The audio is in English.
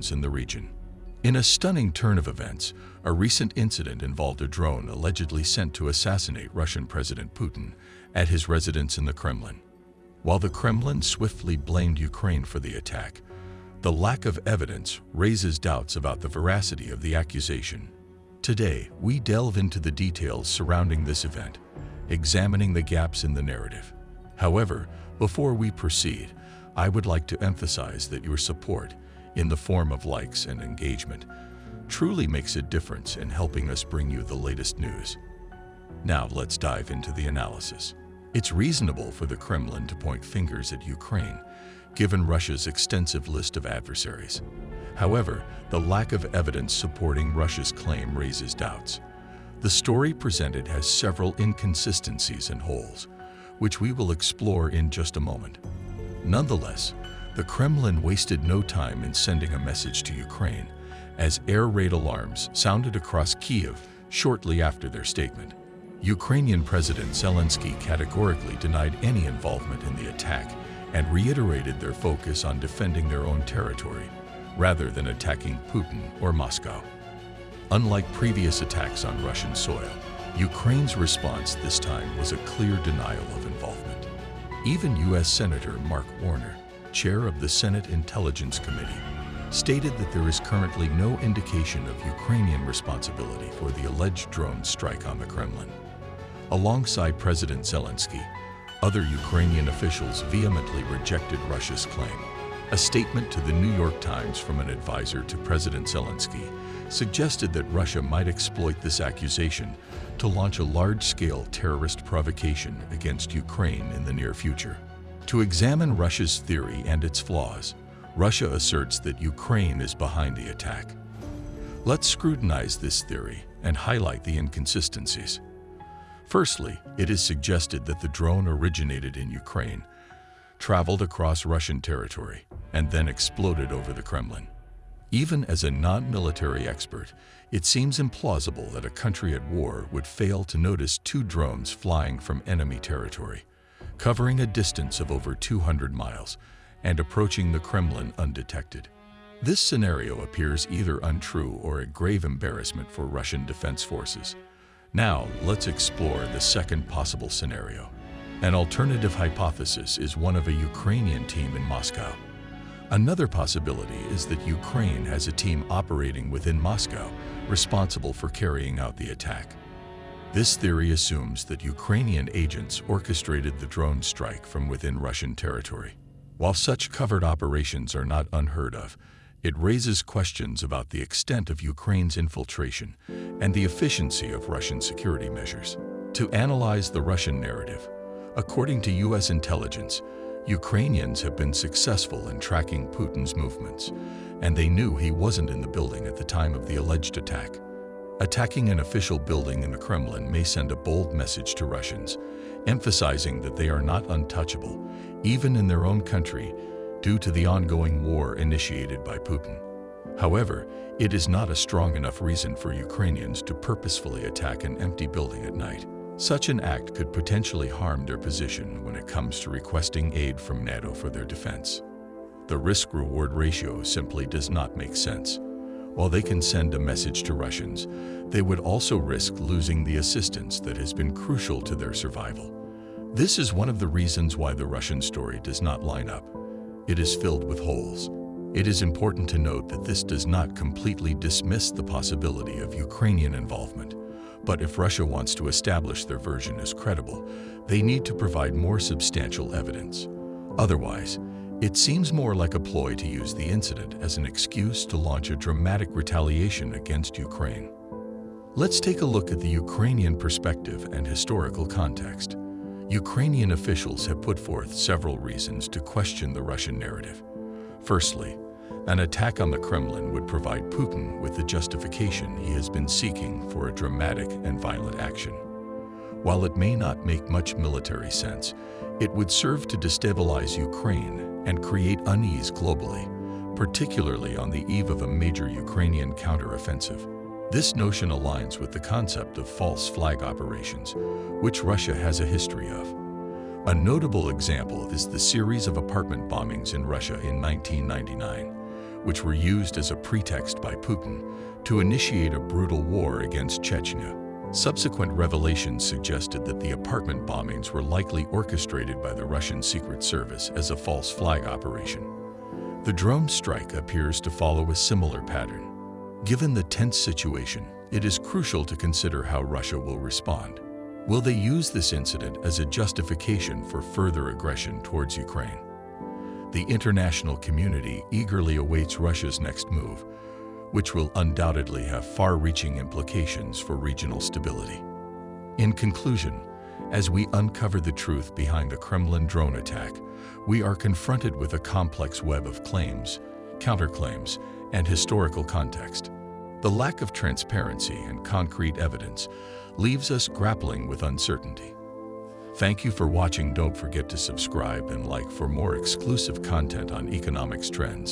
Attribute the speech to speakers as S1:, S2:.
S1: drones in the region. In a stunning turn of events, a recent incident involved a drone allegedly sent to assassinate Russian President Putin at his residence in the Kremlin. While the Kremlin swiftly blamed Ukraine for the attack, the lack of evidence raises doubts about the veracity of the accusation. Today, we delve into the details surrounding this event, examining the gaps in the narrative. However, before we proceed, I would like to emphasize that your support, in the form of likes and engagement, truly makes a difference in helping us bring you the latest news. Now let's dive into the analysis. It's reasonable for the Kremlin to point fingers at Ukraine, given Russia's extensive list of adversaries. However, the lack of evidence supporting Russia's claim raises doubts. The story presented has several inconsistencies and holes, which we will explore in just a moment. Nonetheless, the Kremlin wasted no time in sending a message to Ukraine, as air raid alarms sounded across Kyiv shortly after their statement. Ukrainian President Zelensky categorically denied any involvement in the attack and reiterated their focus on defending their own territory, rather than attacking Putin or Moscow. Unlike previous attacks on Russian soil, Ukraine's response this time was a clear denial of involvement. Even U.S. Senator Mark Warner, chair of the Senate Intelligence Committee, stated that there is currently no indication of Ukrainian responsibility for the alleged drone strike on the Kremlin. Alongside President Zelensky, other Ukrainian officials vehemently rejected Russia's claim. A statement to the New York Times from an advisor to President Zelensky suggested that Russia might exploit this accusation to launch a large-scale terrorist provocation against Ukraine in the near future. To examine Russia's theory and its flaws, Russia asserts that Ukraine is behind the attack. Let's scrutinize this theory and highlight the inconsistencies. Firstly, it is suggested that the drone originated in Ukraine, traveled across Russian territory, and then exploded over the Kremlin. Even as a non-military expert, it seems implausible that a country at war would fail to notice two drones flying from enemy territory, covering a distance of over 200 miles, and approaching the Kremlin undetected. This scenario appears either untrue or a grave embarrassment for Russian defense forces. Now, let's explore the second possible scenario. An alternative hypothesis is one of a Ukrainian team in Moscow. Another possibility is that Ukraine has a team operating within Moscow, responsible for carrying out the attack. This theory assumes that Ukrainian agents orchestrated the drone strike from within Russian territory. While such covert operations are not unheard of, it raises questions about the extent of Ukraine's infiltration and the efficiency of Russian security measures. To analyze the Russian narrative, according to U.S. intelligence, Ukrainians have been successful in tracking Putin's movements, and they knew he wasn't in the building at the time of the alleged attack. Attacking an official building in the Kremlin may send a bold message to Russians, emphasizing that they are not untouchable, even in their own country, due to the ongoing war initiated by Putin. However, it is not a strong enough reason for Ukrainians to purposefully attack an empty building at night. Such an act could potentially harm their position when it comes to requesting aid from NATO for their defense. The risk-reward ratio simply does not make sense. While they can send a message to Russians, they would also risk losing the assistance that has been crucial to their survival. This is one of the reasons why the Russian story does not line up. It is filled with holes. It is important to note that this does not completely dismiss the possibility of Ukrainian involvement. But if Russia wants to establish their version as credible, they need to provide more substantial evidence. Otherwise, it seems more like a ploy to use the incident as an excuse to launch a dramatic retaliation against Ukraine. Let's take a look at the Ukrainian perspective and historical context. Ukrainian officials have put forth several reasons to question the Russian narrative. Firstly, an attack on the Kremlin would provide Putin with the justification he has been seeking for a dramatic and violent action. While it may not make much military sense, it would serve to destabilize Ukraine and create unease globally, particularly on the eve of a major Ukrainian counteroffensive. This notion aligns with the concept of false flag operations, which Russia has a history of. A notable example is the series of apartment bombings in Russia in 1999, which were used as a pretext by Putin to initiate a brutal war against Chechnya. Subsequent revelations suggested that the apartment bombings were likely orchestrated by the Russian Secret Service as a false flag operation. The drone strike appears to follow a similar pattern. Given the tense situation, it is crucial to consider how Russia will respond. Will they use this incident as a justification for further aggression towards Ukraine? The international community eagerly awaits Russia's next move, which will undoubtedly have far-reaching implications for regional stability. In conclusion, as we uncover the truth behind the Kremlin drone attack, we are confronted with a complex web of claims, counterclaims, and historical context. The lack of transparency and concrete evidence leaves us grappling with uncertainty. Thank you for watching. Don't forget to subscribe and like for more exclusive content on economics trends.